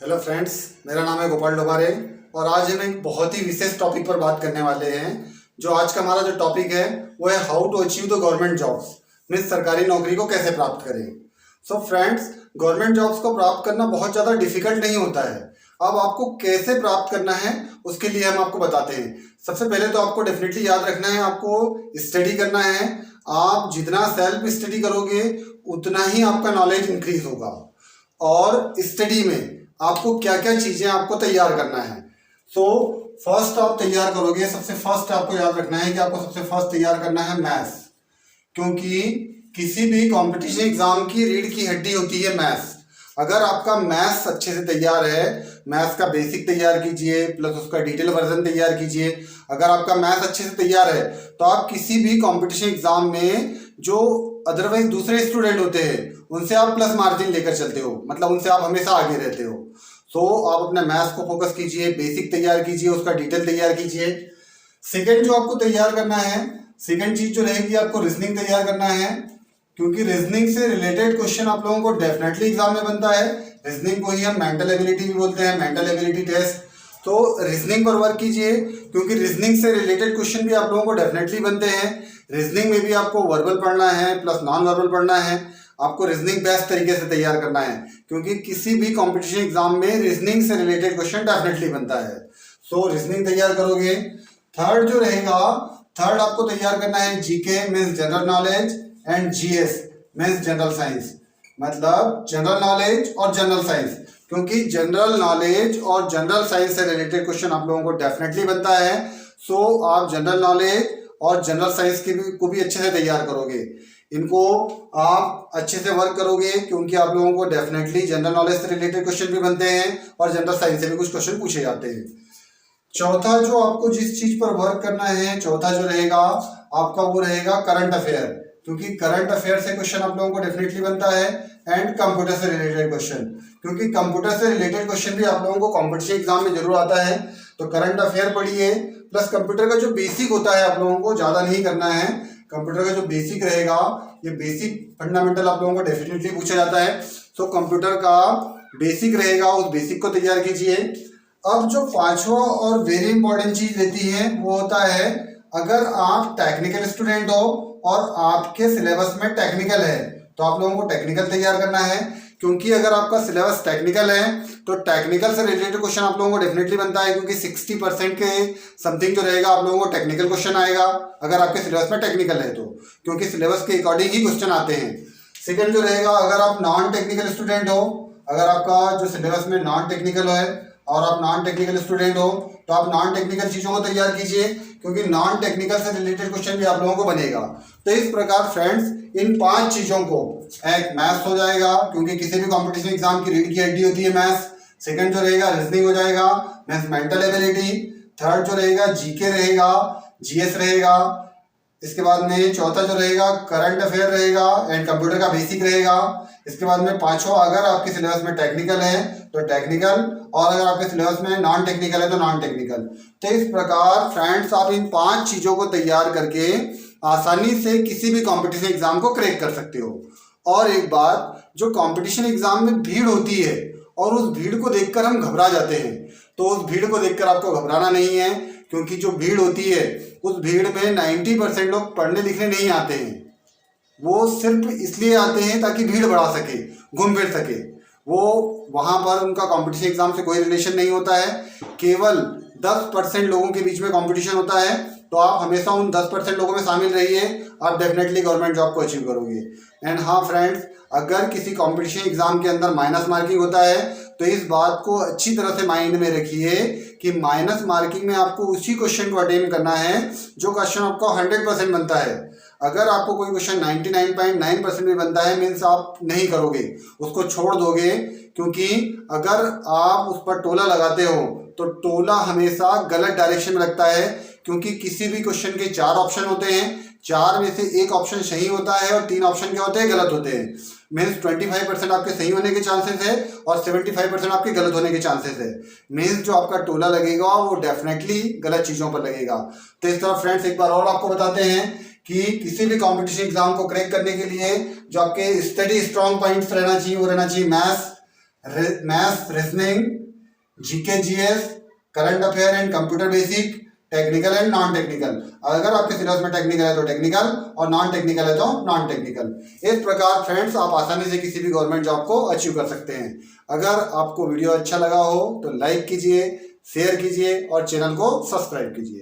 Hello friends, मेरा नाम है गोपाल डोबारे और आज हम एक बहुत ही विशेष टॉपिक पर बात करने वाले हैं। जो आज का हमारा जो टॉपिक है वो है how to achieve the government jobs, means सरकारी नौकरी को कैसे प्राप्त करें। सो फ्रेंड्स, गवर्नमेंट जॉब्स को प्राप्त करना बहुत ज़्यादा डिफिकल्ट नहीं होता है। अब आपको कैसे प्राप्त करना है उसके लिए हम आपको बताते हैं। सबसे पहले तो आपको डेफिनेटली याद रखना है, आपको स्टडी करना है। आप जितना सेल्फ स्टडी करोगे उतना ही आपका नॉलेज इंक्रीज होगा। और स्टडी में आपको क्या क्या चीजें आपको तैयार करना है। सो फर्स्ट आप तैयार करोगे, सबसे फर्स्ट आपको याद रखना है कि आपको सबसे फर्स्ट तैयार करना है मैथ्स, क्योंकि किसी भी कंपटीशन एग्जाम की रीढ़ की हड्डी होती है मैथ्स। अगर आपका मैथ्स अच्छे से तैयार है, मैथ्स का बेसिक तैयार कीजिए प्लस उसका डिटेल वर्जन तैयार कीजिए। अगर आपका मैथ्स अच्छे से तैयार है तो आप किसी भी कंपटीशन एग्जाम में जो अदरवाइज दूसरे स्टूडेंट होते हैं उनसे आप प्लस मार्जिन लेकर चलते हो, मतलब उनसे आप हमेशा आगे रहते हो। सो आप अपने मैथ्स को फोकस कीजिए, बेसिक तैयार कीजिए, उसका डिटेल तैयार कीजिए। सेकेंड जो आपको तैयार करना है, सेकेंड चीज जो रहेगी, आपको रीजनिंग तैयार करना है, क्योंकि रीजनिंग से रिलेटेड क्वेश्चन आप लोगों को डेफिनेटली एग्जाम में बनता है। रीजनिंग को ही हम मेंटल एबिलिटी भी बोलते हैं, मेंटल एबिलिटी टेस्ट। तो रीजनिंग पर वर्क कीजिए, क्योंकि रीजनिंग से रिलेटेड क्वेश्चन भी आप लोगों को डेफिनेटली बनते हैं। रीजनिंग में भी आपको वर्बल पढ़ना है प्लस नॉन वर्बल पढ़ना है। आपको रीजनिंग बेस्ट तरीके से तैयार करना है, क्योंकि किसी भी कंपटीशन एग्जाम में रीजनिंग से रिलेटेड क्वेश्चन डेफिनेटली बनता है। सो रीजनिंग तैयार करोगे। थर्ड जो रहेगा, थर्ड आपको तैयार करना है GK means general knowledge and GS means general science, मतलब जनरल नॉलेज और जनरल साइंस, क्योंकि जनरल नॉलेज और जनरल साइंस से रिलेटेड क्वेश्चन आप लोगों को डेफिनेटली बनता है। सो आप जनरल नॉलेज और जनरल साइंस को भी अच्छे से तैयार करोगे। इनको आप अच्छे से वर्क करोगे, क्योंकि आप लोगों को डेफिनेटली जनरल नॉलेज से रिलेटेड क्वेश्चन भी बनते हैं और जनरल साइंस से भी कुछ क्वेश्चन पूछे जाते हैं। चौथा जो आपको जिस चीज पर वर्क करना है, चौथा जो रहेगा आपका वो रहेगा करंट अफेयर, क्योंकि करंट अफेयर से क्वेश्चन आप लोगों को डेफिनेटली बनता है। एंड कंप्यूटर से रिलेटेड क्वेश्चन, क्योंकि कंप्यूटर से रिलेटेड क्वेश्चन भी आप लोगों को कॉम्पिटिशन एग्जाम में जरूर आता है। तो करंट अफेयर पढ़िए, प्लस कंप्यूटर का जो बेसिक होता है आप लोगों को ज्यादा नहीं करना है। कंप्यूटर का जो बेसिक रहेगा, ये बेसिक फंडामेंटल आप लोगों को डेफिनेटली पूछा जाता है। तो कंप्यूटर का बेसिक रहेगा, उस बेसिक को तैयार कीजिए। अब जो पांचवा और वेरी इंपॉर्टेंट चीज रहती है वो होता है, अगर आप टेक्निकल स्टूडेंट हो और आपके सिलेबस में टेक्निकल है तो आप लोगों को टेक्निकल तैयार करना है, क्योंकि अगर आपका सिलेबस टेक्निकल है तो टेक्निकल से रिलेटेड क्वेश्चन आप लोगों को डेफिनेटली बनता है, क्योंकि 60% के समथिंग जो रहेगा आप लोगों को टेक्निकल क्वेश्चन आएगा अगर आपके सिलेबस में टेक्निकल है तो, क्योंकि सिलेबस के अकॉर्डिंग ही क्वेश्चन आते हैं। सेकेंड जो रहेगा, अगर आप नॉन टेक्निकल स्टूडेंट हो, अगर आपका जो सिलेबस में नॉन टेक्निकल है और आप नॉन टेक्निकल स्टूडेंट हो तो आप नॉन टेक्निकल चीज़ों को तैयार कीजिए, क्योंकि नॉन टेक्निकल से रिलेटेड क्वेश्चन भी आप लोगों को बनेगा। तो इस प्रकार फ्रेंड्स, इन 5 चीज़ों को, एक मैथ्स हो जाएगा, क्योंकि किसी भी कॉम्पिटिशन एग्जाम की रीढ़ की हड्डी होती है मैथ्स। सेकंड जो रहेगा रीजनिंग हो जाएगा, मीन्स मेंटल एबिलिटी। थर्ड जो रहेगा जीके रहेगा, जीएस रहेगा। इसके बाद में चौथा जो रहेगा करंट अफेयर रहेगा एंड कंप्यूटर का बेसिक रहेगा। इसके बाद में पांचवा, अगर आपके सिलेबस में टेक्निकल है तो टेक्निकल, और अगर आपके सिलेबस में नॉन टेक्निकल है तो नॉन टेक्निकल। तो इस प्रकार फ्रेंड्स, आप इन 5 चीजों को तैयार करके आसानी से किसी भी कंपटीशन एग्जाम को क्रैक कर सकते हो। और एक बात, जो कंपटीशन एग्जाम में भीड़ होती है और उस भीड़ को देखकर हम घबरा जाते हैं, तो उस भीड़ को देखकर आपको घबराना नहीं है, क्योंकि जो भीड़ होती है उस भीड़ में 90% लोग पढ़ने लिखने नहीं आते हैं। वो सिर्फ इसलिए आते हैं ताकि भीड़ बढ़ा सके, घूम फिर सके। वो वहां पर उनका कंपटीशन एग्जाम से कोई रिलेशन नहीं होता है। केवल 10% लोगों के बीच में कंपटीशन होता है, तो आप हमेशा उन 10% लोगों में शामिल रहिए, आप डेफिनेटली गवर्नमेंट जॉब को अचीव करोगे। एंड हाँ फ्रेंड्स, अगर किसी कंपटीशन एग्जाम के अंदर माइनस मार्किंग होता है तो इस बात को अच्छी तरह से माइंड में रखिए कि माइनस मार्किंग में आपको उसी क्वेश्चन को अटेम्प्ट करना है जो क्वेश्चन आपका 100% बनता है। अगर आपको कोई क्वेश्चन 99.9% भी बनता है, मीन्स आप नहीं करोगे, उसको छोड़ दोगे, क्योंकि अगर आप उस पर टोला लगाते हो तो टोला हमेशा गलत डायरेक्शन में लगता है, क्योंकि किसी भी क्वेश्चन के 4 ऑप्शन होते हैं, 4 में से 1 ऑप्शन सही होता है और 3 ऑप्शन क्या होते हैं, गलत होते हैं। मीन्स 25% आपके सही होने के चांसेस है और 75% आपके गलत होने के चांसेस है। मीन्स जो आपका टोला लगेगा वो डेफिनेटली गलत चीज़ों पर लगेगा। तो इस तरह फ्रेंड्स, एक बार और आपको बताते हैं कि किसी भी कॉम्पिटिशन एग्जाम को क्रैक करने के लिए जो आपके स्टडी स्ट्रॉन्ग पॉइंट्स रहना चाहिए वो रहना चाहिए maths, maths, reasoning, GK, GS, current affair and computer basic, technical and non technical. अगर आपके सिलेबस में टेक्निकल है तो टेक्निकल और नॉन टेक्निकल है तो नॉन टेक्निकल। इस प्रकार फ्रेंड्स आप आसानी से किसी भी गवर्नमेंट जॉब को अचीव कर सकते हैं। अगर आपको वीडियो अच्छा लगा हो तो लाइक कीजिए, शेयर कीजिए और चैनल को सब्सक्राइब कीजिए।